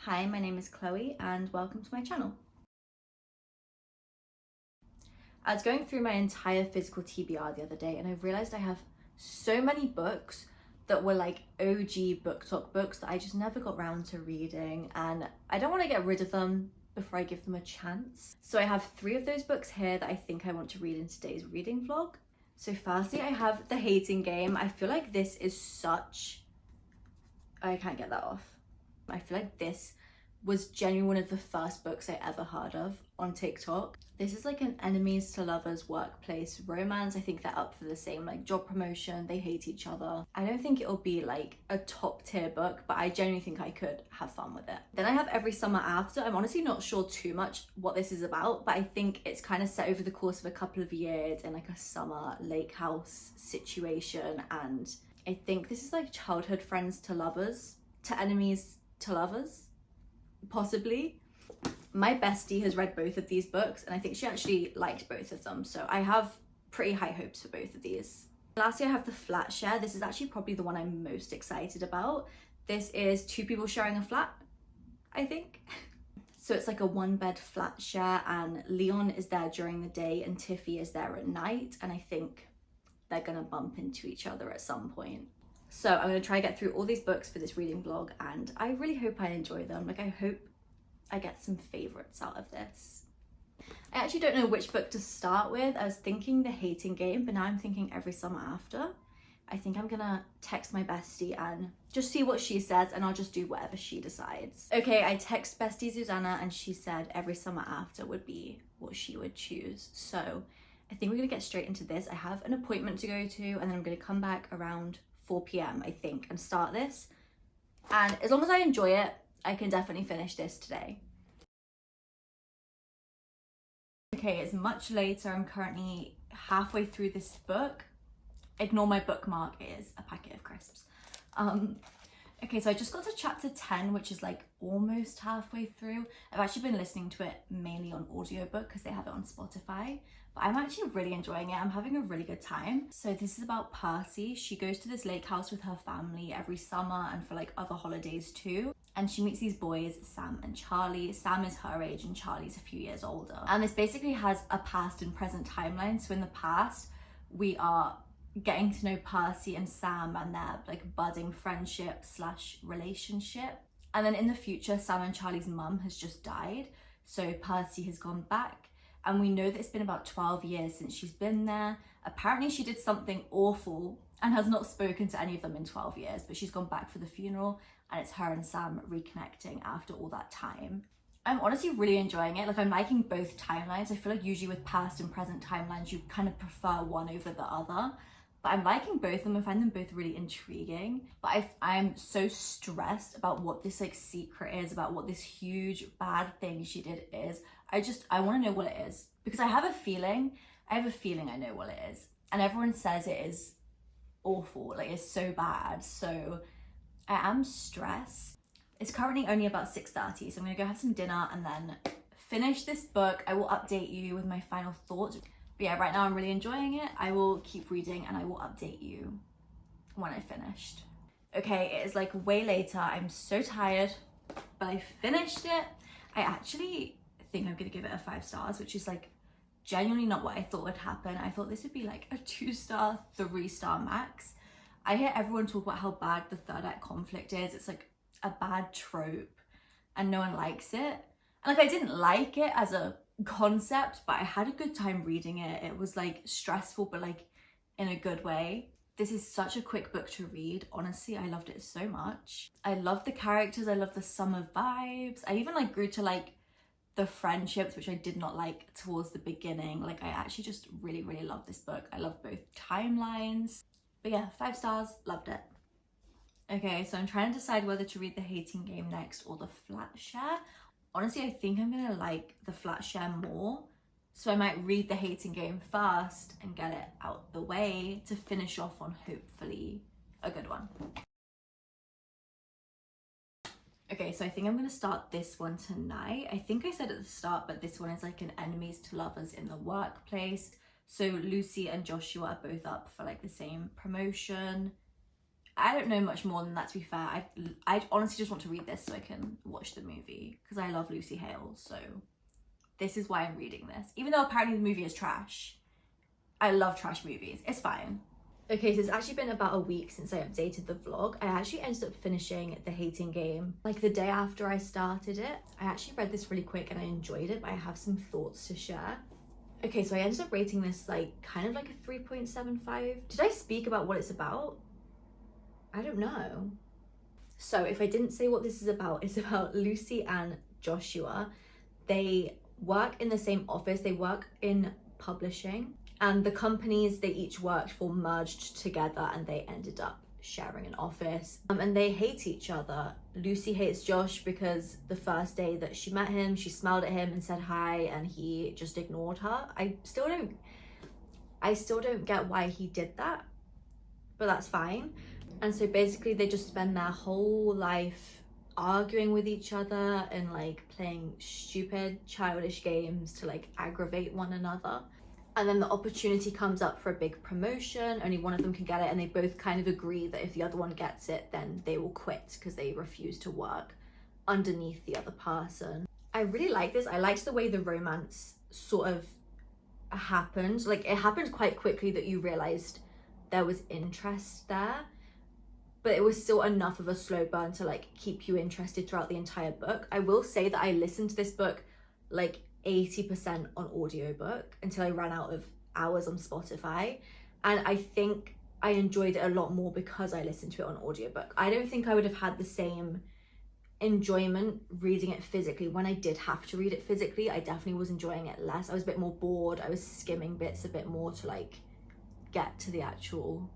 Hi, my name is Chloe and welcome to my channel. I was going through my entire physical TBR the other day and I realized I have so many books that were like OG booktok books that I just never got round to reading, and I don't want to get rid of them before I give them a chance. So I have 3 of those books here that I think I want to read in today's reading vlog. So firstly, I have The Hating Game. I feel like this is such... I can't get that off. I feel like this was genuinely one of the first books I ever heard of on TikTok. This is like an enemies to lovers workplace romance. I think they're up for the same like job promotion. They hate each other. I don't think it'll be like a top tier book, but I genuinely think I could have fun with it. Then I have Every Summer After. I'm honestly not sure too much what this is about, but I think it's kind of set over the course of a couple of years in like a summer lake house situation. And I think this is like childhood friends to lovers, to enemies to lovers, possibly. My bestie has read both of these books and I think she actually liked both of them, so I have pretty high hopes for both of these. Lastly, I have The Flatshare. This is actually probably the one I'm most excited about. This is 2 people sharing a flat, I think. So it's like a 1-bed flat share, and Leon is there during the day and Tiffy is there at night, and I think they're gonna bump into each other at some point. So I'm gonna try to get through all these books for this reading vlog, and I really hope I enjoy them. Like, I hope I get some favorites out of this. I actually don't know which book to start with. I was thinking The Hating Game, but now I'm thinking Every Summer After. I think I'm gonna text my bestie and just see what she says, and I'll just do whatever she decides. Okay, I text bestie Susanna and she said Every Summer After would be what she would choose. So I think we're gonna get straight into this. I have an appointment to go to and then I'm gonna come back around 4 p.m. I think and start this. And as long as I enjoy it, I can definitely finish this today. Okay, it's much later. I'm currently halfway through this book. Ignore my bookmark, it is a packet of crisps. Okay, so I just got to chapter 10, which is like almost halfway through. I've actually been listening to it mainly on audiobook because they have it on Spotify, but I'm actually really enjoying it. I'm having a really good time. So this is about Percy. She goes to this lake house with her family every summer and for like other holidays too. And she meets these boys, Sam and Charlie. Sam is her age and Charlie's a few years older. And this basically has a past and present timeline. So in the past, we are getting to know Percy and Sam and their like budding friendship / relationship. And then in the future, Sam and Charlie's mum has just died. So Percy has gone back, and we know that it's been about 12 years since she's been there. Apparently she did something awful and has not spoken to any of them in 12 years, but she's gone back for the funeral and it's her and Sam reconnecting after all that time. I'm honestly really enjoying it. Like, I'm liking both timelines. I feel like usually with past and present timelines, you kind of prefer one over the other. But I'm liking both of them. I find them both really intriguing. But I'm so stressed about what this like secret is, about what this huge bad thing she did is. I want to know what it is. Because I have a feeling I know what it is. And everyone says it is awful, like it's so bad. So I am stressed. It's currently only about 6:30, so I'm gonna go have some dinner and then finish this book. I will update you with my final thoughts. But yeah, right now I'm really enjoying it. I will keep reading and I will update you when I finished. Okay, it is like way later. I'm so tired, but I finished it. I actually think I'm gonna give it a 5 stars, which is like genuinely not what I thought would happen. I thought this would be like a 2-star, 3-star max. I hear everyone talk about how bad the third act conflict is. It's like a bad trope and no one likes it. And like, I didn't like it as a concept, but I had a good time reading it. It was like stressful, but like in a good way. This is such a quick book to read. Honestly, I loved it so much. I love the characters. I love the summer vibes. I even like grew to like the friendships, which I did not like towards the beginning. Like, I actually just really, really love this book. I love both timelines. But yeah, 5 stars, loved it. Okay, so I'm trying to decide whether to read The Hating Game next or The Flatshare. Honestly, I think I'm gonna like The Flatshare more. So I might read The Hating Game first and get it out the way to finish off on hopefully a good one. Okay, so I think I'm gonna start this one tonight. I think I said at the start, but this one is like an enemies to lovers in the workplace. So Lucy and Joshua are both up for like the same promotion. I don't know much more than that, to be fair. I honestly just want to read this so I can watch the movie, because I love Lucy Hale, so this is why I'm reading this. Even though apparently the movie is trash. I love trash movies. It's fine. Okay, so it's actually been about a week since I updated the vlog. I actually ended up finishing The Hating Game like the day after I started it. I actually read this really quick and I enjoyed it, but I have some thoughts to share. Okay, so I ended up rating this like kind of like a 3.75. Did I speak about what it's about? I don't know. So if I didn't say what this is about, it's about Lucy and Joshua. They work in the same office. They work in publishing, and the companies they each worked for merged together and they ended up sharing an office. And they hate each other. Lucy hates Josh because the first day that she met him, she smiled at him and said hi, and he just ignored her. I still don't get why he did that, but that's fine. And so basically they just spend their whole life arguing with each other and like playing stupid childish games to like aggravate one another. And then the opportunity comes up for a big promotion, only one of them can get it, and they both kind of agree that if the other one gets it, then they will quit because they refuse to work underneath the other person. I really like this. I liked the way the romance sort of happened. Like, it happened quite quickly that you realized there was interest there, but it was still enough of a slow burn to like keep you interested throughout the entire book. I will say that I listened to this book like 80% on audiobook until I ran out of hours on Spotify, and I think I enjoyed it a lot more because I listened to it on audiobook. I don't think I would have had the same enjoyment reading it physically. When I did have to read it physically, I definitely was enjoying it less. I was a bit more bored. I was skimming bits a bit more to like get to the actual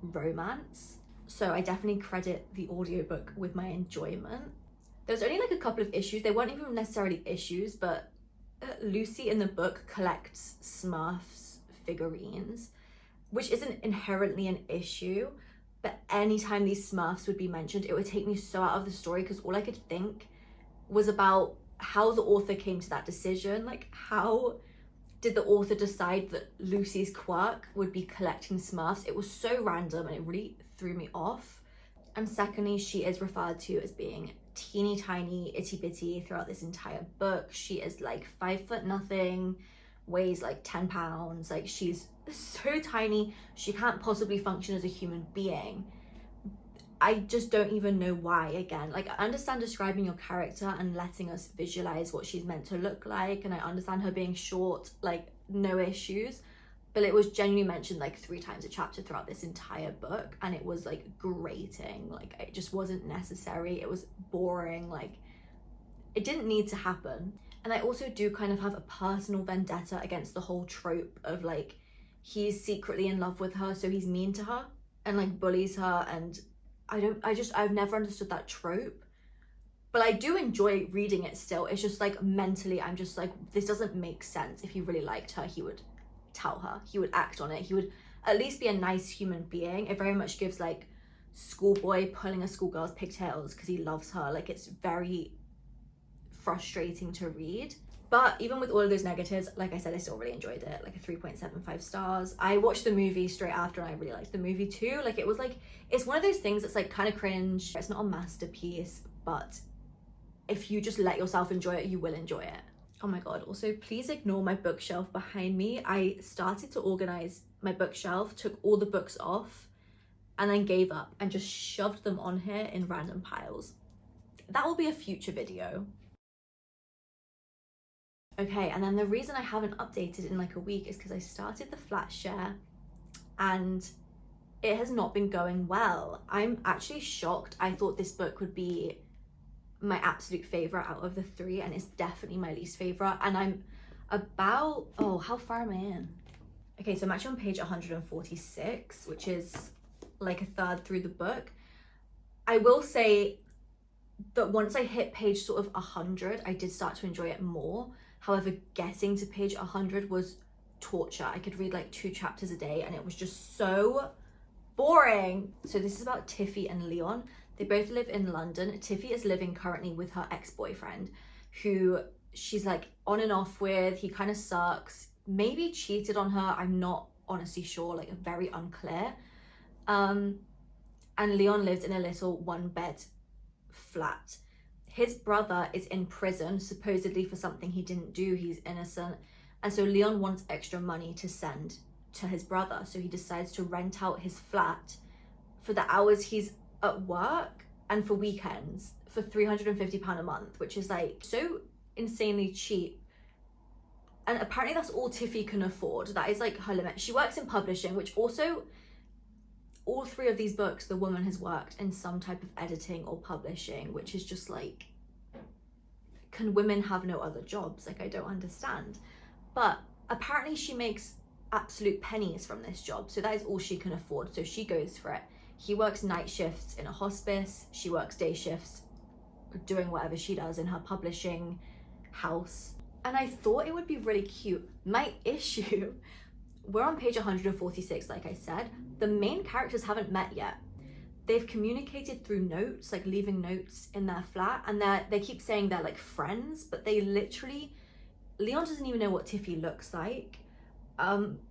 romance. So I definitely credit the audiobook with my enjoyment. There's only like a couple of issues. They weren't even necessarily issues, but Lucy in the book collects Smurfs figurines, which isn't inherently an issue, but anytime these Smurfs would be mentioned, it would take me so out of the story, because all I could think was about how the author came to that decision. Like, how did the author decide that Lucy's quirk would be collecting Smurfs? It was so random and it really threw me off. And secondly, she is referred to as being teeny tiny, itty bitty throughout this entire book. She is like 5'0", weighs like 10 pounds. Like, she's so tiny, she can't possibly function as a human being. I just don't even know why. Again, like, I understand describing your character and letting us visualize what she's meant to look like, and I understand her being short, like, no issues, but it was genuinely mentioned like 3 times a chapter throughout this entire book, and it was like grating. Like, it just wasn't necessary. It was boring. Like, it didn't need to happen. And I also do kind of have a personal vendetta against the whole trope of like, he's secretly in love with her, so he's mean to her and like bullies her, and I've never understood that trope, but I do enjoy reading it still. It's just like, mentally, I'm just like, this doesn't make sense. If he really liked her, he would tell her, he would act on it, he would at least be a nice human being. It very much gives like schoolboy pulling a schoolgirl's pigtails because he loves her. Like, it's very frustrating to read. But even with all of those negatives, like I said, I still really enjoyed it. Like a 3.75 stars. I watched the movie straight after and I really liked the movie too. Like, it was like, it's one of those things that's like kind of cringe. It's not a masterpiece, but if you just let yourself enjoy it, you will enjoy it. Oh my god, also please ignore my bookshelf behind me. I started to organize my bookshelf, took all the books off, and then gave up and just shoved them on here in random piles. That will be a future video. Okay, and then the reason I haven't updated in like a week is because I started the flatshare and it has not been going well. I'm actually shocked. I thought this book would be my absolute favorite out of the 3, and it's definitely my least favorite. And I'm about, oh, how far am I in? Okay, so I'm actually on page 146, which is like a third through the book. I will say that once I hit page sort of 100, I did start to enjoy it more. However, getting to page 100 was torture. I could read like 2 chapters a day and it was just so boring. So this is about Tiffy and Leon. They both live in London. Tiffy is living currently with her ex-boyfriend, who she's like on and off with. He kind of sucks, maybe cheated on her. I'm not honestly sure, like very unclear. and Leon lived in a little 1-bed flat. His brother is in prison, supposedly for something he didn't do. He's innocent. And so Leon wants extra money to send to his brother. So he decides to rent out his flat for the hours he's at work and for weekends for £350 a month, which is like so insanely cheap. And apparently that's all Tiffy can afford. That is like her limit. She works in publishing, which also, all 3 of these books, the woman has worked in some type of editing or publishing, which is just like, can women have no other jobs? Like, I don't understand. But apparently she makes absolute pennies from this job. So that is all she can afford. So she goes for it. He works night shifts in a hospice. She works day shifts doing whatever she does in her publishing house. And I thought it would be really cute. My issue, we're on page 146, like I said. The main characters haven't met yet. They've communicated through notes, like leaving notes in their flat, and they keep saying they're like friends, but they literally, Leon doesn't even know what Tiffy looks like,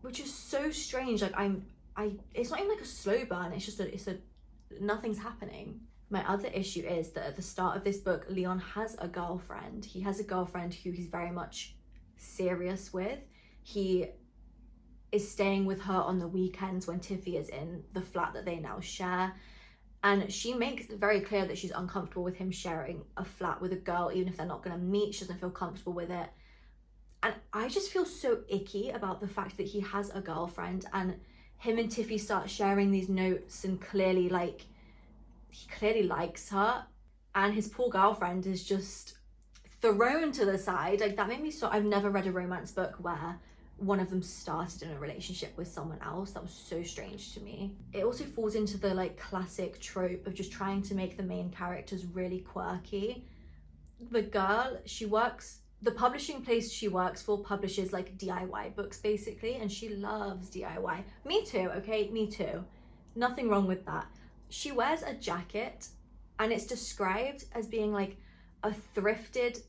which is so strange. Like it's not even like a slow burn. It's just nothing's happening. My other issue is that at the start of this book, Leon has a girlfriend. He has a girlfriend who he's very much serious with. He is staying with her on the weekends when Tiffy is in the flat that they now share. And she makes it very clear that she's uncomfortable with him sharing a flat with a girl, even if they're not going to meet. She doesn't feel comfortable with it. And I just feel so icky about the fact that he has a girlfriend and him and Tiffy start sharing these notes, and clearly like, he clearly likes her, and his poor girlfriend is just thrown to the side. Like, that made me so, I've never read a romance book where one of them started in a relationship with someone else. That was so strange to me. It also falls into the like classic trope of just trying to make the main characters really quirky. The girl, the publishing place she works for publishes like DIY books basically, and she loves DIY. Me too, okay? Me too. Nothing wrong with that. She wears a jacket and it's described as being like a thrifted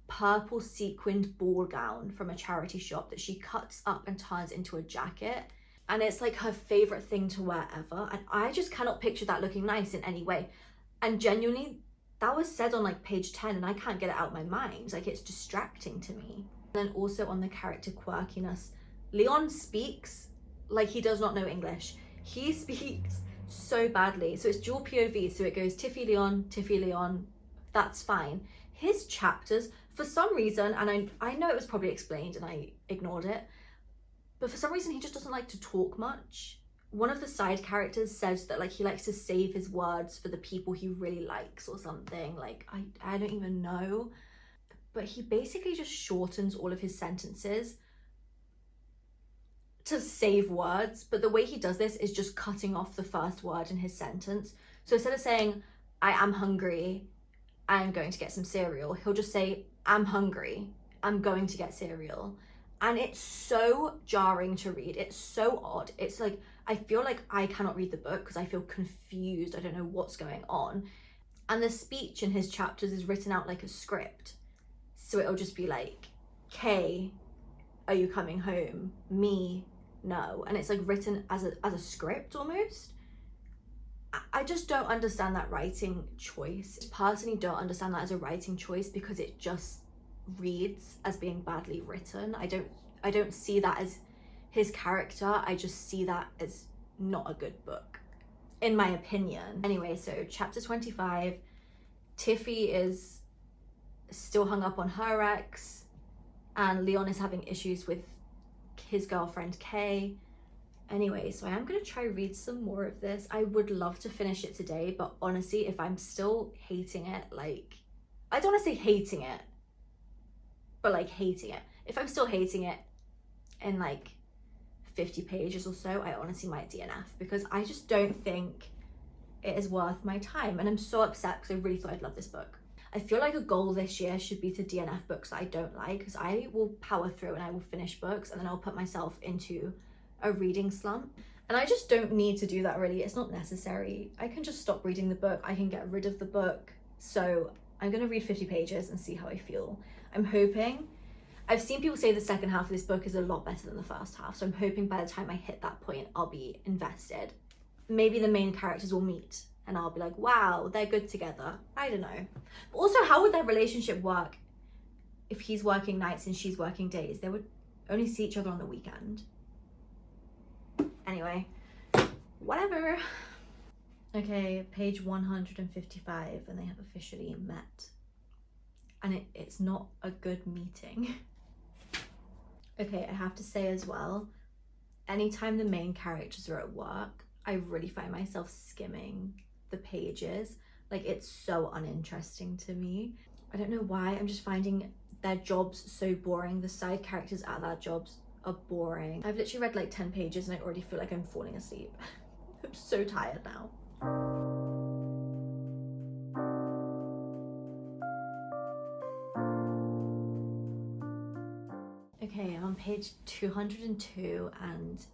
purple sequined ball gown from a charity shop that she cuts up and turns into a jacket. And it's like her favorite thing to wear ever. And I just cannot picture that looking nice in any way. And genuinely, that was said on like page 10 and I can't get it out of my mind. Like, it's distracting to me. And then also on the character quirkiness, Leon speaks like he does not know English. He speaks so badly. So it's dual POV. So it goes Tiffy Leon, that's fine. His chapters, for some reason, and I know it was probably explained and I ignored it, but for some reason he just doesn't like to talk much. One of the side characters says that like he likes to save his words for the people he really likes or something. Like, I don't even know. But he basically just shortens all of his sentences to save words. But the way he does this is just cutting off the first word in his sentence. So instead of saying, I am hungry, I'm going to get some cereal, he'll just say, I'm hungry, I'm going to get cereal. And it's so jarring to read. It's so odd. It's like, I feel like I cannot read the book because I feel confused. I don't know what's going on. And the speech in his chapters is written out like a script. So it'll just be like, Kay, are you coming home? Me, no. And it's like written as a script almost. I just don't understand that writing choice. I personally don't understand that as a writing choice because it just reads as being badly written. I don't see that as his character. I just see that as not a good book, in my opinion. Anyway, so chapter 25, Tiffy is still hung up on her ex, and Leon is having issues with his girlfriend Kay. Anyway, so I am going to try read some more of this. I would love to finish it today, but honestly, if I'm still hating it, like, I don't want to say hating it, but like hating it. If I'm still hating it in like 50 pages or so, I honestly might DNF because I just don't think it is worth my time. And I'm so upset because I really thought I'd love this book. I feel like a goal this year should be to DNF books that I don't like, because I will power through and I will finish books and then I'll put myself into a reading slump. And I just don't need to do that really. It's not necessary. I can just stop reading the book. I can get rid of the book. So I'm going to read 50 pages and see how I feel. I'm hoping, I've seen people say the second half of this book is a lot better than the first half. So I'm hoping by the time I hit that point, I'll be invested. maybe the main characters will meet and I'll be like, wow, they're good together. I don't know. But also, how would their relationship work if he's working nights and she's working days? They would only see each other on the weekend. Anyway, whatever. Okay, page 155, and they have officially met. And it's not a good meeting. Okay, I have to say as well, anytime the main characters are at work, I really find myself skimming the pages. Like, it's so uninteresting to me. I don't know why, I'm just finding their jobs so boring. The side characters at their jobs are boring. I've literally read like 10 pages and I already feel like I'm falling asleep. I'm so tired now. Okay, I'm on page 202 and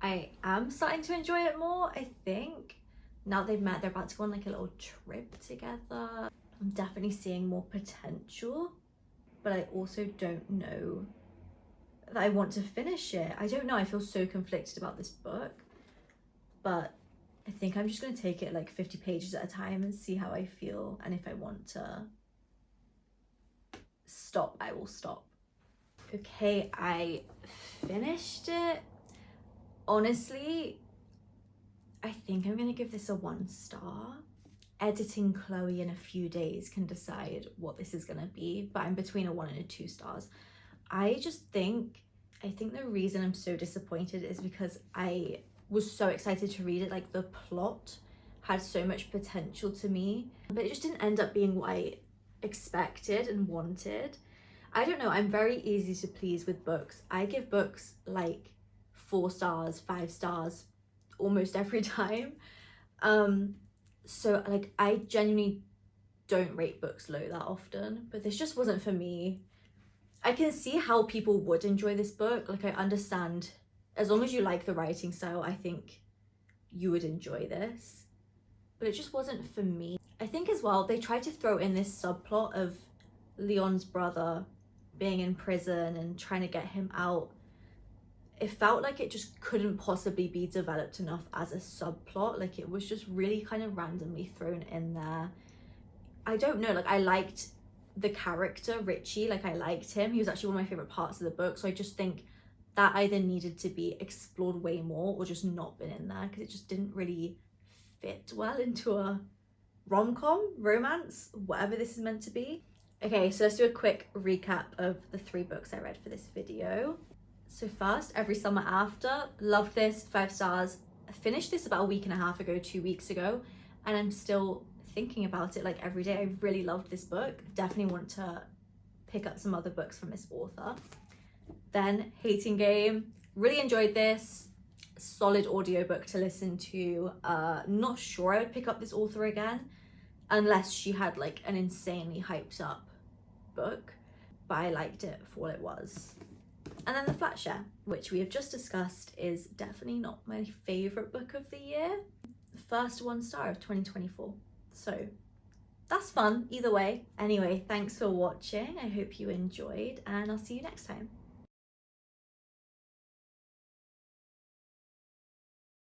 I am starting to enjoy it more, I think. Now they've met, they're about to go on like a little trip together. I'm definitely seeing more potential, but I also don't know that I want to finish it. I don't know, I feel so conflicted about this book, but I think I'm just going to take it like 50 pages at a time and see how I feel, and if I want to stop, I will stop. Okay, I finished it. Honestly, I think I'm gonna give this a 1 star. Editing Chloe in a few days can decide what this is gonna be, but I'm between a 1 and a 2 stars. I think the reason I'm so disappointed is because I was so excited to read it. Like, the plot had so much potential to me, but it just didn't end up being what I expected and wanted. I don't know, I'm very easy to please with books. I give books like 4 stars, 5 stars almost every time. So like, I genuinely don't rate books low that often, but this just wasn't for me. I can see how people would enjoy this book. Like, I understand, as long as you like the writing style, I think you would enjoy this, but it just wasn't for me. I think as well, they tried to throw in this subplot of Leon's brother being in prison and trying to get him out. It felt like it just couldn't possibly be developed enough as a subplot. Like, it was just really kind of randomly thrown in there. I don't know, like, I liked the character Richie, like, I liked him. He was actually one of my favorite parts of the book, so I just think that either needed to be explored way more or just not been in there, because it just didn't really fit well into a rom-com, romance, whatever this is meant to be. Okay, so let's do a quick recap of the 3 books I read for this video. So first, Every Summer After. Loved this, 5 stars. I finished this about a week and a half ago, 2 weeks ago, and I'm still thinking about it like every day. I really loved this book. Definitely want to pick up some other books from this author. Then Hating Game. Really enjoyed this. Solid audiobook to listen to. Not sure I would pick up this author again unless she had like an insanely hyped up book, but I liked it for what it was. And then The Flatshare, which we have just discussed, is definitely not my favorite book of the year. The first 1 star of 2024. So that's fun either way. Anyway, thanks for watching. I hope you enjoyed, and I'll see you next time.